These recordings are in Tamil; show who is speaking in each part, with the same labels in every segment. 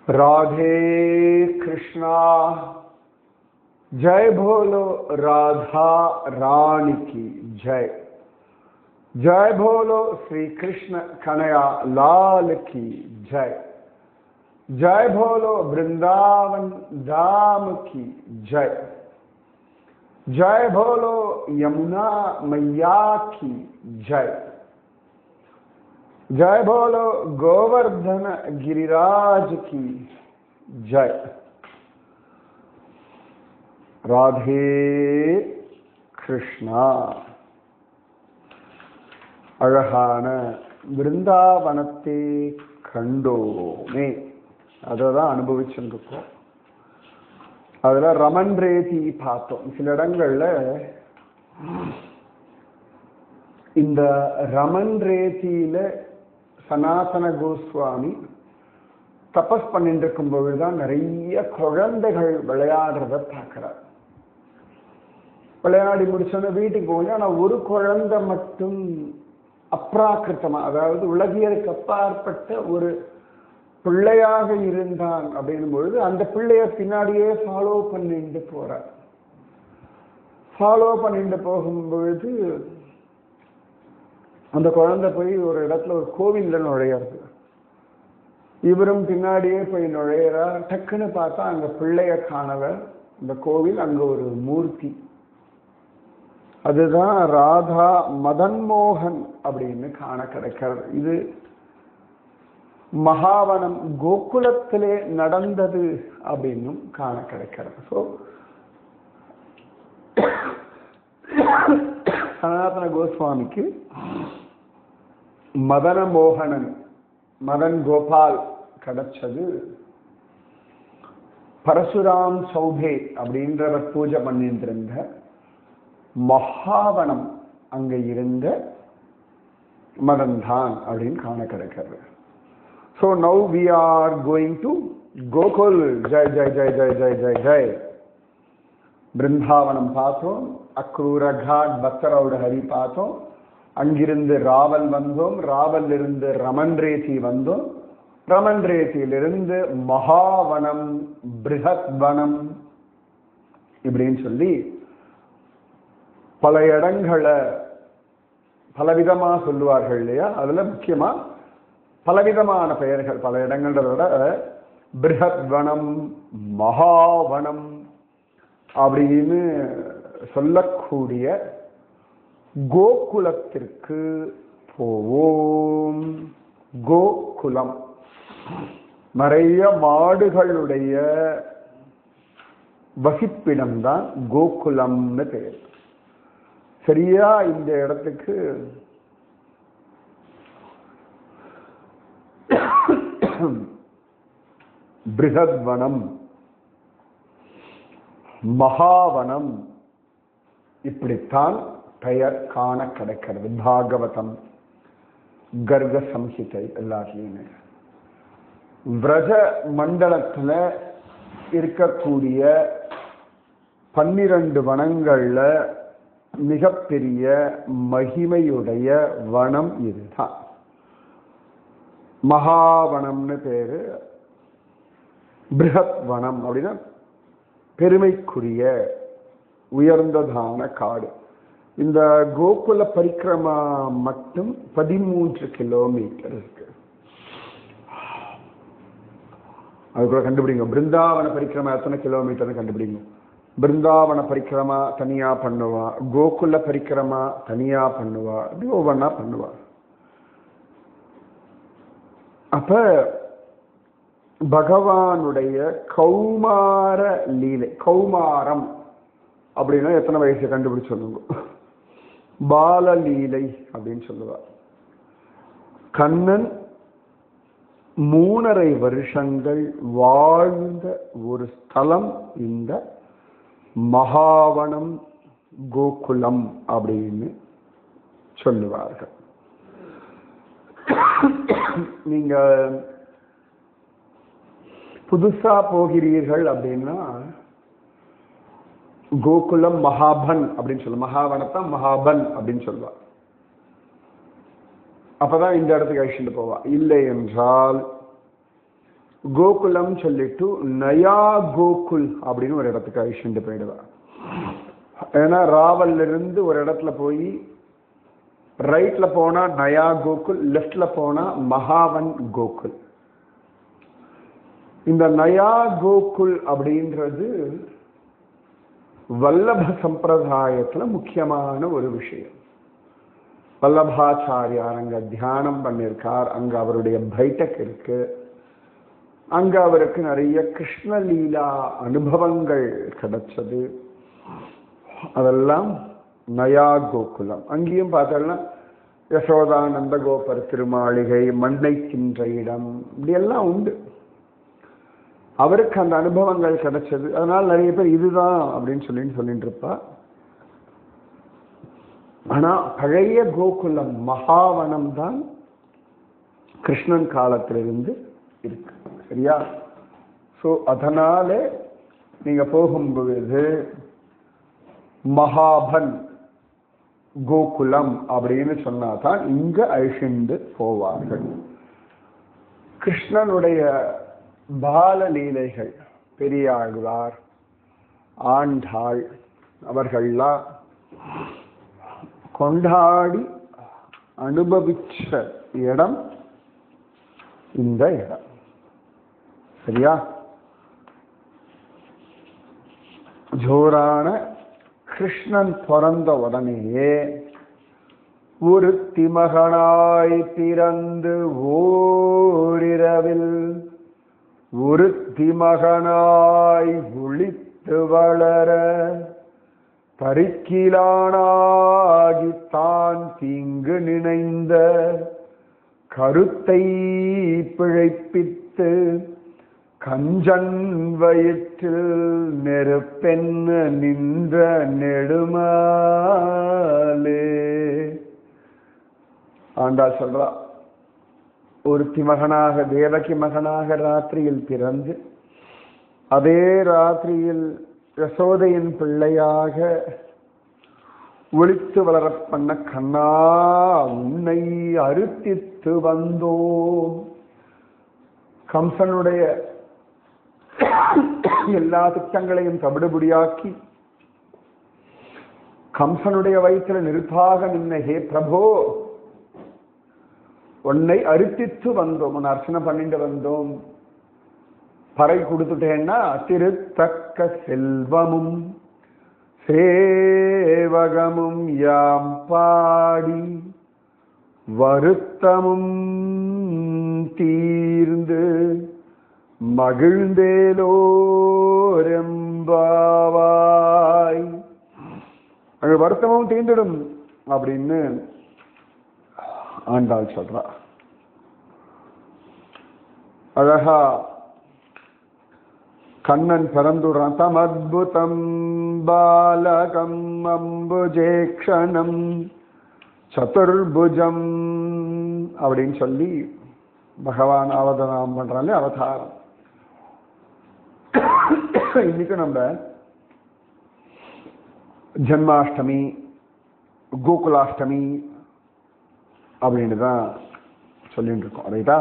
Speaker 1: राधे कृष्णा। जय बोलो राधा रानी की जय। जय बोलो श्री कृष्ण कन्हैया लाल की जय। जय बोलो वृंदावन धाम की जय। जय बोलो यमुना मैया की जय। जय बोलो गोवर्धन गिरिराज की जय। राधे कृष्णा। அழகான விருந்தாவனத்தை கண்டோமே, அதை தான் அனுபவிச்சுருக்கோம். அதில் ரமன் ரேதி பார்த்தோம். சில இடங்கள்ல இந்த ரமன் ரேதியில சனாதன கோஸ்வாமி தபஸ் பண்ணிட்டு இருக்கும் பொழுதுதான் நிறைய குழந்தைகள் விளையாடுறத பார்க்கிறார். விளையாடி முடிச்சோன்னா வீட்டுக்கு போய், ஆனால் ஒரு குழந்தை மட்டும் அப்ராக்கிருத்தமா, அதாவது உலகியருக்கு அப்பாற்பட்ட ஒரு பிள்ளையாக இருந்தான் அப்படின்னும் பொழுது அந்த பிள்ளைய பின்னாடியே ஃபாலோ பண்ணிட்டு போறார். ஃபாலோ பண்ணிட்டு போகும்பொழுது அந்த குழந்தை போய் ஒரு இடத்துல ஒரு கோவில்ல நுழையிறது. இவரும் பின்னாடியே போய் நுழையிறார். டக்குன்னு பார்த்தா அங்க பிள்ளைய காணல. இந்த கோவில் அங்க ஒரு மூர்த்தி, அதுதான் ராதா மதன் மோகன் அப்படின்னு காண கிடைக்கிறது. இது மகாவனம் கோகுலத்திலே நடந்தது அப்படின்னும் காண கிடைக்கிறது. ஸோ சனாதன கோஸ்வாமிக்கு மதன மோகனன், மதன் கோபால் கிடைச்சது பரசுராம் சௌபே அப்படின்றவர் பூஜை பண்ணிட்டு இருந்த மகாவனம் அங்க இருந்த மதன் தான் அப்படின்னு காண கிடைக்கிறது. So now we are going to Gokul. Jai Jai Jai Jai Jai Jai Jai. Brindavanam பார்த்தோம், அக்ரூர காட் பக்தரோட ஹரி பார்த்தோம், அங்கிருந்து ராவல் வந்தோம், ராவல் இருந்து ரமன் ரேதி வந்தோம், ரமன் ரேதியிலிருந்து மகாவனம், பிருஹத் வனம் இப்படின்னு சொல்லி பல இடங்களை பலவிதமா சொல்லுவார்கள் இல்லையா. அதுல முக்கியமா பலவிதமான பெயர்கள், பல இடங்களோட பிருஹத் வனம், மகாவனம் அப்படின்னு சொல்லக்கூடிய கோகுலத்திற்கு போவோம். கோகுலம் நிறைய மாடுகளுடைய வசிப்பிடம் தான் கோகுலம்னு பெயர். சரியா இந்த இடத்துக்கு பிருஹத்வனம், மகாவனம் இப்படித்தான் பெயர் காண கிடைக்கிறது. பாகவதம், கர்க சம்ஹிதை எல்லாத்துலயுமே. விரஜ மண்டலத்துல இருக்கக்கூடிய 12 வனங்கள்ல மிகப்பெரிய மகிமையுடைய வனம் இதுதான். மகாவனம்னு பேரு. பிருஹத் வனம் அப்படின்னா பெருமைக்குரிய உயர்ந்ததான காடு. இந்த கோகுல பரிக்கிரமா மட்டும் 13 கிலோமீட்டர் இருக்கு. அதுக்குள்ள கண்டுபிடிங்க. பிருந்தாவன பரிக்கிரமா எத்தனை கிலோமீட்டர்னு கண்டுபிடிங்க. பிருந்தாவன பரிக்கிரமா தனியா பண்ணுவா, கோகுல பரிக்கிரமா தனியா பண்ணுவா, அப்படி ஒவ்வொன்னா பண்ணுவா. அப்ப பகவானுடைய கௌமார லீலை, கௌமாரம் அப்படின்னா எத்தனை வயசு கண்டுபிடிச்சு சொல்லுங்க. பாலலீலை அப்படின்னு சொல்லுவார். கண்ணன் 3.5 வருஷங்கள் வாழ்ந்த ஒரு ஸ்தலம் இந்த மகாவனம், கோகுலம் அப்படின்னு சொல்லுவார்கள். நீங்க புதுசா போகிறீர்கள் அப்படின்னா கோகுலம் மகாபன் அப்படின்னு சொல்லுவாங்க. மகாவனத்தான் மகாபன் அப்படின்னு சொல்லுவாங்க. அப்பதான் இந்த இடத்துக்கு அழிச்சுட்டு போவா. இல்லை என்றால் கோகுலம் சொல்லிட்டு நயா கோகுல் அப்படின்னு ஒரு இடத்துக்கு அழிச்சுட்டு போயிடுவா. ஏன்னா ராவல்ல இருந்து ஒரு இடத்துல போய் ரைட்ல போனா நயா கோகுல், லெஃப்ட்ல போனா மகாவன் கோகுல். இந்த நயா கோகுல் அப்படின்றது வல்லப சம்பிரதாயத்துல முக்கியமான ஒரு விஷயம். வல்லபாச்சாரியார் அங்க தியானம் பண்ணியிருக்கார். அங்க அவருடைய பைட்டக் இருக்கு. அங்க அவருக்கு நிறைய கிருஷ்ணலீலா அனுபவங்கள் கிடைச்சது. அதெல்லாம் நயா கோகுலம். அங்கேயும் பார்த்தோம்னா யசோதா நந்தகோபர் திருமாளிகை, மண்ணை தின்ற இடம், இப்படி எல்லாம் உண்டு. அவருக்கு அந்த அனுபவங்கள் கிடைச்சது. அதனால நிறைய பேர் இதுதான் அப்படின்னு சொல்லிட்டு இருப்பா. ஆனா பழைய கோகுலம் மகாவனம் தான் கிருஷ்ணன் காலத்திலிருந்து இருக்கு. சரியா? ஸோ அதனால நீங்க போகும்பொழுது மகாபன் கோகுலம் அப்படின்னு சொன்னாதான் இங்க அழிந்து போவார்கள். கிருஷ்ணனுடைய பாலலீலைகள் பெரியாழ்வார், ஆண்டாள் அவர்கள்லாம் கொண்டாடி அனுபவிச்ச இடம் இந்த இடம். சரியா? ஜோரான கிருஷ்ணன் பிறந்த உடனேயே ஒரு திமகனாய் பிறந்து ஓரிரவில் ஒரு திமகனாய் ஒளித்து வளர தரிக்கிலானாகி தான் தீங்கு நினைந்த கருத்தை பிழைப்பித்து கஞ்சன் வயிற்றில் நெருப்பென்ன நின்ற நெடுமாலே. ஆண்டாள் சொல்றா, ஒருத்தி மகனாக தேவகி மகனாக ராத்திரியில் பிறந்து அதே ராத்திரியில் யசோதையின் பிள்ளையாக ஒளித்து வளர பண்ண கண்ணா உன்னை அறுத்தித்து வந்தோம். கம்சனுடைய எல்லா திட்டங்களையும் தவிடுபடியாக்கி கம்சனுடைய வயிற்றில் நெருப்பாக நின்ன ஹே பிரபோ, உன்னை அறுத்தித்து வந்தோம், உன்னை அர்ச்சனை பண்ணிட்டு வந்தோம். பறை கொடுத்துட்டேன்னா திருத்தக்க செல்வமும் சேவகமும் யாம் பாடி வருத்தமும் தீர்ந்து மகிழ்ந்தேலோரெம்பாவாய். அங்க வருத்தமும் தீர்ந்துடும் அப்படின்னு ஆண்டாள் சொல்றா. அழகா கண்ணன் பிறந்துடுறான். தம் அத்புதம் பாலகம் அம்புஜேக்ஷணம் சதுர்புஜம் அப்படின்னு சொல்லி பகவான் அவதாரம் பண்றாங்க. அவதாரம் இன்னைக்கு நம்ம ஜன்மாஷ்டமி, கோகுலாஷ்டமி அப்படின்னு தான் சொல்லிட்டு இருக்கோம். ரைட்டா?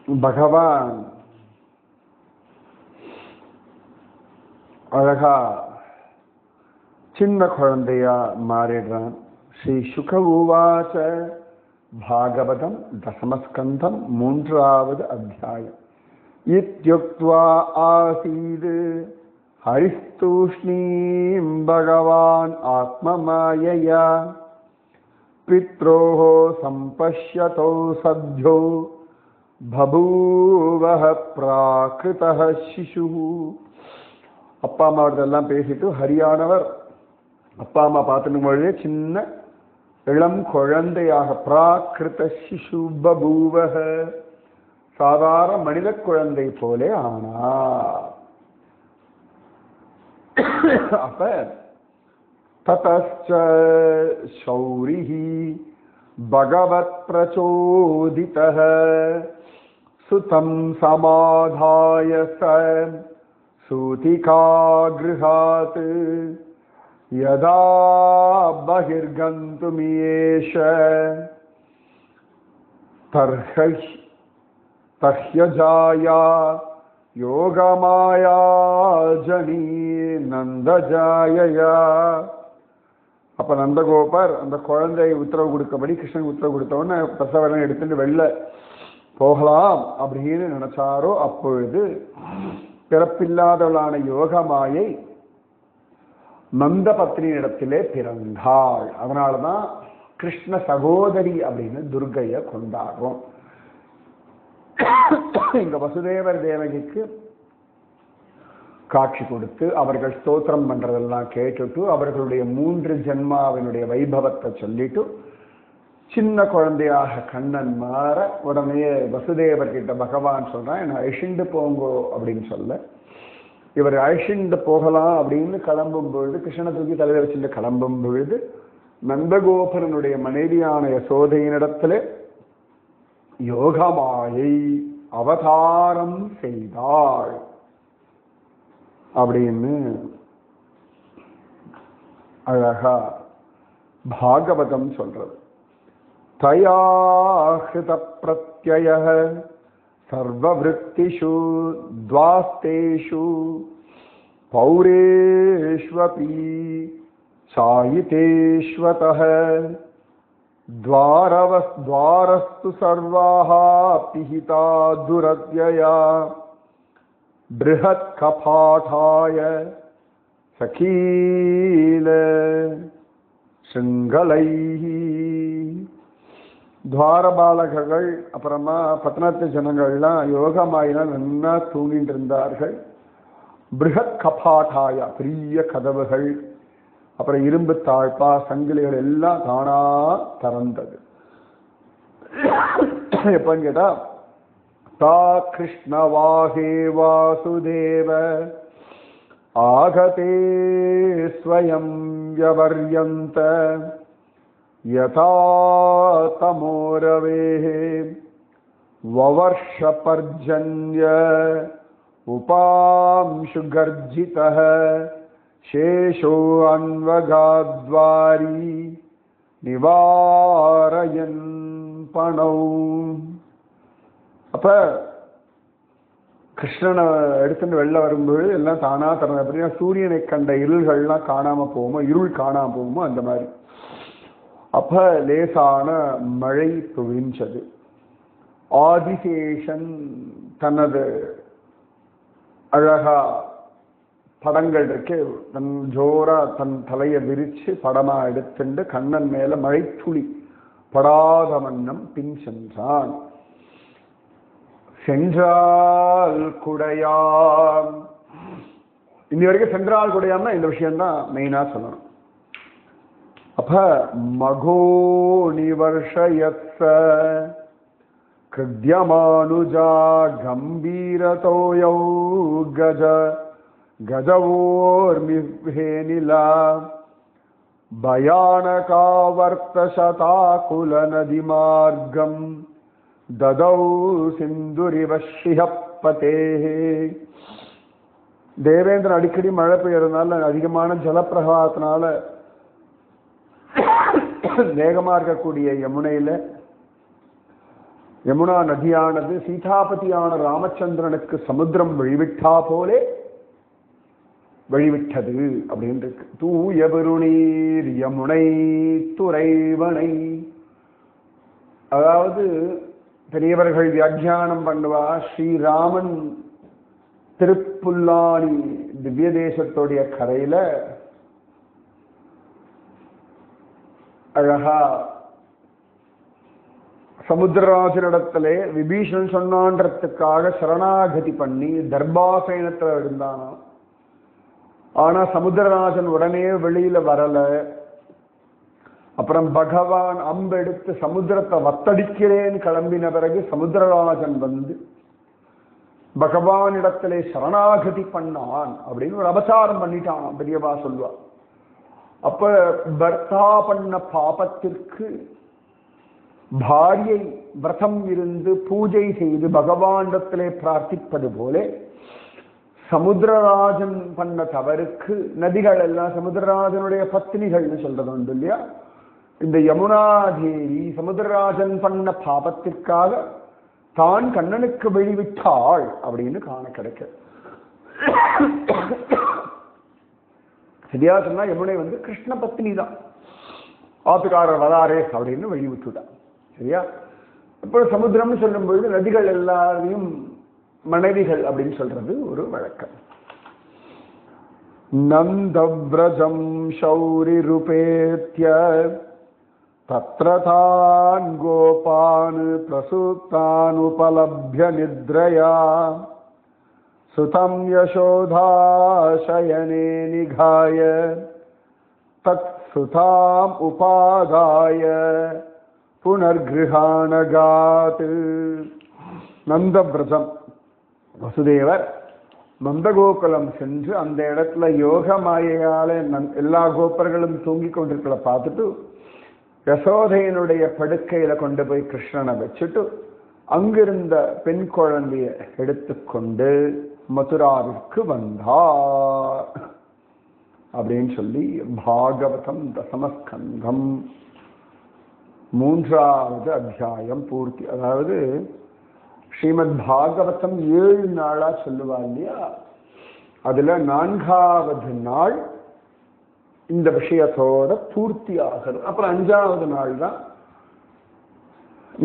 Speaker 1: பகவான் அழகா சின்ன குழந்தையா மாறிடுறான். ஸ்ரீ சுக உவாச பாகவதம் தசமஸ்கந்தம் 3வது அத்தியாயம். இத்யுக்த்வா ஆசீது ஹரிஸ்தூஷ்ணீம் பகவான் ஆத்மமாயயா பித்ரோஹ சம்பஷ்யதோ சத்யோ பபூவஹ பிராகிருதஹ சிசுஹு. அப்பா அம்மாவதெல்லாம் பேசிட்டு ஹரியானவர் அப்பா அம்மா பார்த்துடும் பொழுதே சின்ன இளம் குழந்தையாக பிராகிருத சிசு பபூவஹ, சாதாரண மனித குழந்தை போலே ஆனா. அப்ப ததஸ்ச சௌரிஹி பகவத் பிரச்சோதிதஹ சுதம் சமாதாய ச சூதிகாகிருஹாத் யதா பஹிர்கந்துமியேஷ தர்ஹி தஹ்யஜாயா யோகமாயா ஜனீ நந்தஜாயயா. அப்ப நந்தகோபர் அந்த குழந்தையை உத்தரவு கொடுக்கபடி கிருஷ்ணன் உத்தரவு கொடுத்தவொடனே பிரசவரம் எடுத்துட்டு வெளில போகலாம் அப்படின்னு நினைச்சாரோ அப்பொழுது பிறப்பில்லாதவளான யோகமாயை நந்த பத்னியிடத்திலே பிறந்தாள். அதனாலதான் கிருஷ்ண சகோதரி அப்படின்னு துர்கையை கொண்டாடுறோம். இங்க வசுதேவர் தேவகிக்கு காட்சி கொடுத்து அவர்கள் ஸ்தோத்திரம் பண்றதெல்லாம் கேட்டுட்டு அவர்களுடைய 3 ஜென்மாவினுடைய வைபவத்தை சொல்லிட்டு சின்ன குழந்தையாக கண்ணன் மாற உடனே வசுதேவர் கிட்ட பகவான் சொல்றான், என்னை அழிண்டு போங்கோ அப்படின்னு சொல்ல இவர் அழிண்டு போகலாம் அப்படின்னு கிளம்பும் பொழுது கிருஷ்ணனை தூக்கி தலையில வச்சுட்டு கிளம்பும் பொழுது நந்தகோபரனுடைய மனைவியான யசோதையினிடத்திலே யோகமாயை அவதாரம் செய்தாள் அப்படின்னு அழகா பாகவதம் சொல்றது. தயா ஹிருத பிரத்யய சர்வவ்ருத்திஷு த்வாஸ்தேஷு பௌரேஷ்வபி சாயிதேஷ்வதः द्वारस्तु सर्वाः पिहिता दुरत्यया बृहत् कपाठाय सखील शृंगलैः. துவாரபாலகர்கள் அப்புறமா பட்டணத்து ஜனங்கள்லாம் யோகமாயினா நல்லா தூங்கிட்டு இருந்தார்கள். பிருஹத் கபாட்டாய பெரிய கதவுகள், அப்புறம் இரும்பு தாழ்பா சங்கிலிகள் எல்லாம் தானா திறந்தது. எப்பன்னு கேட்டா தா கிருஷ்ணவாகே வாசுதேவ ஆகதே ஸ்வயம் யவர்யந்த யதா தமோரவேஹ வவர்ஷ பர்ஜன்ய உபாம்சு கர்ஜிதः शेषो अन्वगाद्वारी निवारयन् पणौ. அப்ப கிருஷ்ணனை எடுத்துட்டு வெளில வரும்போது எல்லாம் தானா தரணும். அப்படின்னா சூரியனை கண்ட இருள்கள்லாம் காணாம போகுமோ, இருள் காணாம போகுமோ அந்த மாதிரி. அப்ப லேசான மழை பொழிஞ்சது. ஆதிசேஷன் தனது அழகா படங்கள் இருக்கு தன் ஜோரா தன் தலையை விரிச்சு படமா எடுத்துண்டு கண்ணன் மேல மழைத்துளி படாத வண்ணம் பின் சென்றான். சென்றால் குடையாம். இன்னி வரைக்கும் சென்றால் குடையாம்னா இந்த விஷயம்தான் மெயினா சொல்லணும். அப்ப மகோ நிவர்ஷயத்ஸ கிருத்யமானுஜா கம்பீரதோயௌ கஜ गजवोर्मिहेनिला भयानकावर्तशताकुलनदीमार्गं ददौ सिंधुरिव श्रियपतेः. தேவேந்திரன் அடிக்கடி மழை பெய்யறதுனால அதிகமான ஜலப்பிரவாகத்தினால வேகமா இருக்கக்கூடிய யமுனா நதியானது சீதாபதியான ராமச்சந்திரனுக்கு சமுத்திரம் வழிவிட்டா போலே வழிவிட்டது அப்படின்னு இருக்கு. தூய பெருநீர் யமுனை துறைவனை. அதாவது பெரியவர்கள் வியாக்கியானம் பண்ணுவா, ஸ்ரீராமன் திருப்புல்லானி திவ்ய தேசத்துடைய கரையில அழகா சமுத்திரராஜனிடத்திலே விபீஷன் சொன்னான்றதுக்காக சரணாகதி பண்ணி தர்பாசயனத்துல இருந்தானா. ஆனா சமுத்திரராஜன் உடனே வெளியில வரல. அப்புறம் பகவான் அம்பெடுத்து சமுத்திரத்தை வத்தடிக்கிறேன்னு கிளம்பின பிறகு சமுத்திரராஜன் வந்து பகவானிடத்திலே சரணாகதி பண்ணான் அப்படின்னு ஒரு அபசாரம் பண்ணிட்டான் பெரியவா சொல்வா. அப்ப பர்த்தா பண்ண பாபத்திற்கு பாரியை விரதம் இருந்து பூஜை செய்து பகவானிடத்திலே பிரார்த்திப்பது போல சமுத்திரராஜன் பண்ண தவறுக்கு நதிகள் எல்லாம் சமுத்திரராஜனுடைய பத்னிகள்னு சொல்றது உண்டு இல்லையா. இந்த யமுனா தேவி சமுத்திரராஜன் பண்ண பாபத்திற்காக தான் கண்ணனுக்கு வழிவிட்டாள் அப்படின்னு காண கிடைக்க. சரியா சொன்னா யமுனை வந்து கிருஷ்ண பத்னி தான், ஆத்துக்காரர் வராரே அப்படின்னு வழிவிட்டுதான். சரியா? இப்போ சமுத்திரம்னு சொல்லும் பொழுது நதிகள் எல்லாரையும் மனைவிகள் அப்படின்னு சொல்றது ஒரு வழக்கம். நந்தவ்ரஜம் ஷௌரி ரூபேத்ய தத்ரதான் கோபான் பிரசுப்தான் உபலப்ய நித்ரயா சுதம் யசோதாசயனே நிகாய தத் சுதாம் உபாதாய புனர்கிருஹானகாத். நந்தவ்ரஜம், வசுதேவர் நந்தகோகுலம் சென்று அந்த இடத்துல யோக மாயையால எல்லா கோப்பர்களும் தூங்கி கொண்டிருக்கிறத பார்த்துட்டு யசோதையனுடைய படுக்கையில கொண்டு போய் கிருஷ்ணனை வச்சுட்டு அங்கிருந்த பெண் குழந்தைய எடுத்துக்கொண்டு மதுராவிற்கு வந்தார் அப்படின்னு சொல்லி பாகவதம் தசமஸ்கந்தம் 3வது அத்தியாயம் பூர்த்தி. அதாவது ஸ்ரீமத் பாகவதம் 7 நாளா சொல்லுவா இல்லையா, அதுல 4வது நாள் இந்த விஷயத்தோட பூர்த்தி ஆகணும். அப்புறம் 5வது நாள் தான்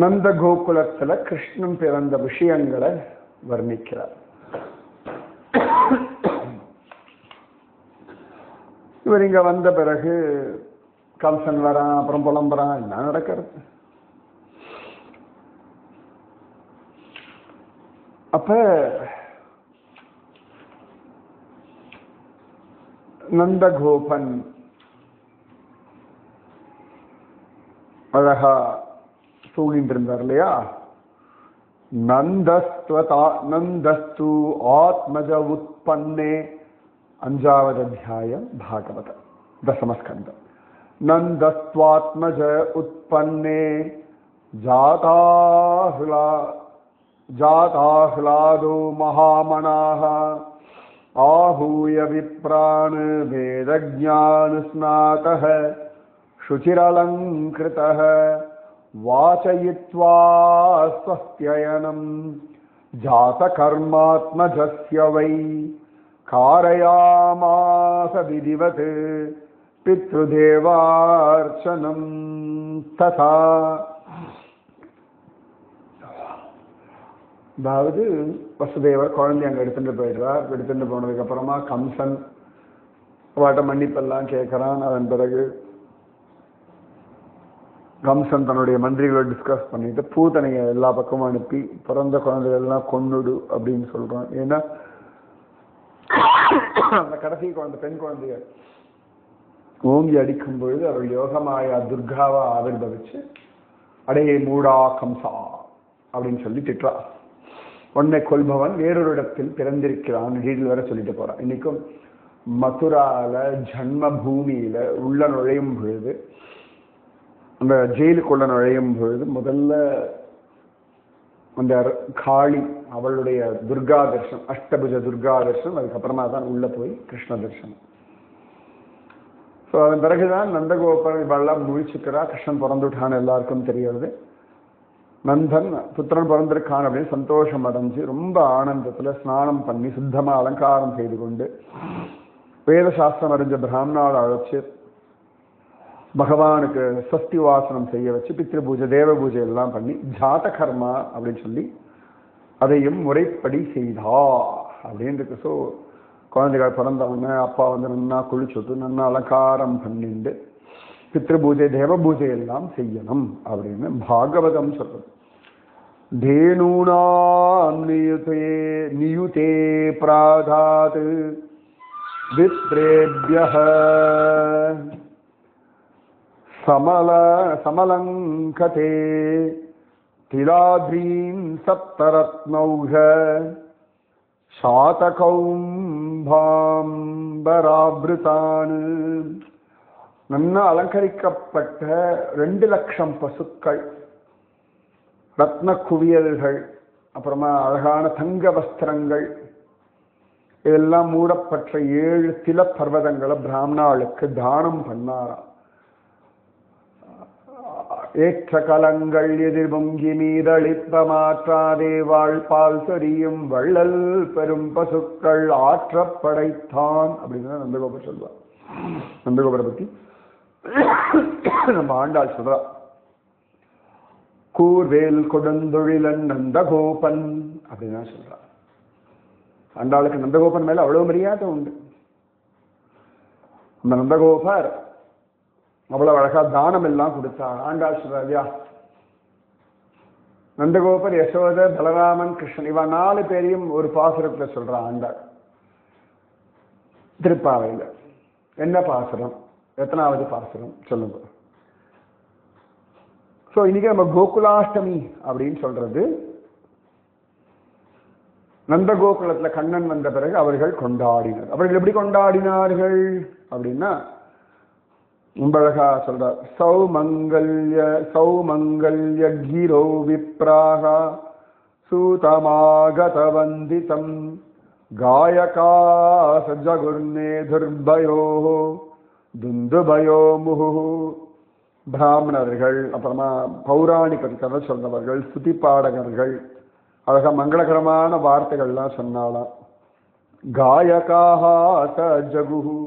Speaker 1: நந்த கோகுலத்துல கிருஷ்ணன் பிறந்த விஷயங்களை வர்ணிக்கிறார். இவர் இங்க வந்த பிறகு கம்சன் வரான், அப்புறம் புலம்புறான், என்ன நடக்கிறது? அப்ப நந்தகோபன் அழகா தூங்கிட்டு இருந்தார் இல்லையா. நந்தஸ்து ஆத்மஜ உற்பன்னே 5வது அத்தியாயம் பாகவதம் தசமஸ்கந்தம். நந்தஸ்வாத்மஜ உற்பன்னே ஜாதாஹ்லாதோ மகாமனாஹ आहूय विप्राण वेदज्ञान स्नातः शुचिरलंकृतः वाचयित्वा स्वस्त्ययनं जातकर्मात्मजस्य वै कारयामास विधिवत् पितृदेवार्चनं तथा. அதாவது வசுதேவர் குழந்தை அங்கே எடுத்துட்டு போயிடுறார். எடுத்துட்டு போனதுக்கு அப்புறமா கம்சன் வாட்ட மன்னிப்பெல்லாம் கேட்கறான். அதன் பிறகு கம்சன் தன்னுடைய மந்திரிகளை டிஸ்கஸ் பண்ணிட்டு பூதனையை எல்லா பக்கமும் அனுப்பி பிறந்த குழந்தைகள் எல்லாம் கொன்னுடு அப்படின்னு சொல்றான். ஏன்னா அந்த கடைசி குழந்தை பெண் குழந்தைய ஓங்கி அடிக்கும் பொழுது அவள் யோகமாயா துர்காவா ஆவிர்வவிச்சு அடையே மூடா கம்சா அப்படின்னு சொல்லி திட்டுறா. உன்னை கொல்பவன் வேறொரு இடத்தில் பிறந்திருக்கிறான் டீட்டெயில் வேற சொல்லிட்டு போறான். இன்னைக்கும் மதுரால ஜன்ம பூமியில உள்ள நுழையும் பொழுது, அந்த ஜெயிலுக்குள்ள நுழையும் பொழுது முதல்ல அந்த காளி அவளுடைய துர்கா தர்ஷனம், அஷ்டபுஜ துர்கா தர்ஷனம், அதுக்கப்புறமா தான் உள்ள போய் கிருஷ்ண தர்ஷனம். ஸோ அதன் பிறகுதான் நந்தகோபன் இவெல்லாம் முழிச்சுக்கிறா. கிருஷ்ணன் பிறந்துட்டான்னு எல்லாருக்கும் தெரியாது. நந்தன் புத்திரன் பிறந்திருக்கான் அப்படின்னு சந்தோஷம் அடைஞ்சு ரொம்ப ஆனந்தத்துல ஸ்நானம் பண்ணி சுத்தமா அலங்காரம் செய்து கொண்டு வேத சாஸ்திரம் அறிஞ்ச பிராமணாவை அழைச்சு பகவானுக்கு சஷ்டி வாசனம் செய்ய வச்சு பித்ரு பூஜை தேவ பூஜை எல்லாம் பண்ணி ஜாத கர்மா அப்படின்னு சொல்லி அதையும் முறைப்படி செய்தா அப்படின்னு இருக்கு. ஸோ குழந்தைகள் பிறந்தவங்க அப்பா வந்து நன்னா குளிச்சுட்டு நன்னா அலங்காரம் பண்ணிண்டு பித்ரு பூஜை தேவ பூஜை எல்லாம் செய்யணும் அப்படின்னு பாகவதம் சொல்றது. தேனூனாம் நியுதே பிராதாத் விப்ரேப்யஹ சமலங்கதே திலாத்ரீன் சப்தரத்னௌஹ சாதகௌம்பராவ்ருதான். நன்னா அலங்கரிக்கப்பட்ட 2 லட்சம் பசுக்கள், ரத்ன குவியல்கள், அப்புறமா அழகான தங்க வஸ்திரங்கள், இதெல்லாம் மூடப்பட்ட 7 தில பர்வதங்களை பிராமணாளுக்கு தானம் பண்ணாராம். ஏற்ற கலங்கள் எதிர் பொங்கி மீதளிப்ப மாற்றாதே வாழ்பால் சொரியும் வள்ளல் பெரும் பசுக்கள் ஆற்றப்படைத்தான் அப்படின்னு நந்தகோபர் சொல்வார். நந்தகோபரை பத்தி நம்ம ஆண்டாள் சொல்றா. கூர்வேல் கொடுந்தொழிலன் நந்தகோபன் அப்படின்னு சொல்றா. ஆண்டாளுக்கு நந்தகோபன் மேல அவ்வளவு மரியாதை உண்டு. அந்த நந்தகோபர் அவ்வளவு அழகா தானம் எல்லாம் கொடுத்தார். ஆண்டாள் சொல்றாரியா, நந்தகோபர், யசோத, பலராமன், கிருஷ்ணன் இவன் 4 பேரையும் ஒரு பாசுரத்துல சொல்றான் ஆண்டாள். திருப்பாவையில என்ன பாசுரம், எத்தனாவது பாசுரம் சொல்லுங்க. சோ இன்னைக்கு நம்ம கோகுலாஷ்டமி அப்படின்னு சொல்றது. நந்தகோகுலத்துல கண்ணன் வந்த பிறகு அவர்கள் கொண்டாடினர். அவர்கள் எப்படி கொண்டாடினார்கள் அப்படின்னா ரொம்ப அழகா சொல்றார். சௌமங்கல்ய கீரோ விப்ராக சூதமாகதவந்திதம் காயகா சஜகுர்னே துர்பயோ துந்துபயோ முஹு. பிராமணர்கள், அப்புறமா பௌராணிக கதை சொன்னவர்கள், ஸ்துதி பாடகர்கள் அழகா மங்களகரமான வார்த்தைகள்லாம் சொன்னாலாம். காயகாஹ சஜகுஹு,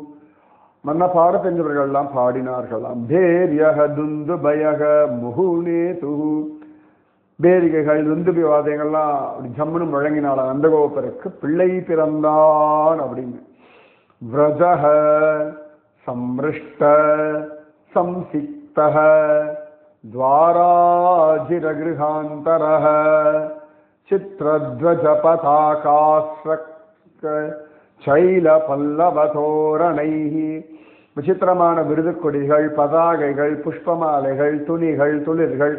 Speaker 1: மன்ன பாட தெரிஞ்சவர்கள்லாம் பாடினார்களாம். பேரியக துந்துபயக முகுநேது, பேரிகைகள் துந்துபி வாதங்கள்லாம் அப்படி ஜம்முன்னு முழங்கினால நந்தகோபருக்கு பிள்ளை பிறந்தான் அப்படின்னு. விரஜக சம்ருஷ்ட சம்சிக்தஹ துவாராஜிரகிருஹாந்தரஹ சித்ரத்வஜ பதாகாஸ்ரக் சைல பல்லவதோரணைஹி. விசித்திரமான விருது கொடிகள், பதாகைகள், புஷ்பமாலைகள், துணிகள், துளிர்கள்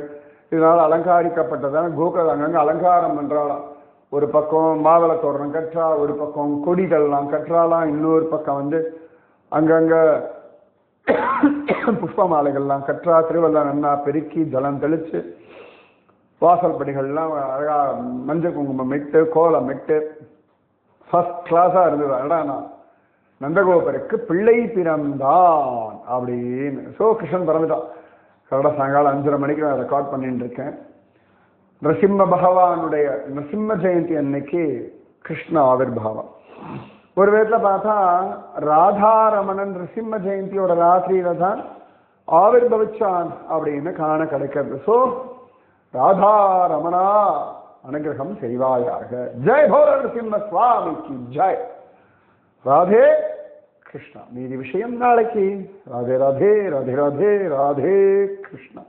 Speaker 1: இதனால் அலங்காரிக்கப்பட்டதான கோகுல அங்கங்க அலங்காரம் பண்றாளாம். ஒரு பக்கம் மாவள தோரணம் கற்றா, ஒரு பக்கம் கொடிகள்லாம் கற்றாலாம், இன்னொரு பக்கம் அங்கங்க புஷ்ப மாலைகள்லாம் கற்றா, திருவள்ளம் நன்னா பெருக்கி ஜலம் தெளிச்சு, வாசல் படிகள்லாம் அழகா மஞ்சள் குங்குமம் இட்டு கோலம் இட்டு ஃபர்ஸ்ட் கிளாஸா இருந்தது. அடா நந்தகோபருக்கு பிள்ளை பிறந்தான் அப்படின்னு. ஸோ கிருஷ்ணன் பிறந்துட்டான். கரெக்டாக சாயங்காலம் 5:30 மணிக்கு நான் ரெக்கார்ட் பண்ணிட்டு இருக்கேன். நரசிம்ம பகவானுடைய நரசிம்ம ஜெயந்தி அன்னைக்கு கிருஷ்ண ஆவிர்பாவம். ஒரு விதத்தில் பார்த்தா ராதாரமணன் நரசிம்ம ஜெயந்தியோட ராத்திரியில தான் ஆவிர்பவிச்சான் அப்படின்னு காண கிடைக்கிறது. ஸோ ராதாரமணா அனுகிரகம் செய்வாயாக. ஜெய் போல நரசிம்ம சுவாமிக்கு ஜெய். ராதே கிருஷ்ணா. மீதி விஷயம் நாளைக்கு. ராதே ராதே ராதே ராதே ராதே கிருஷ்ணா.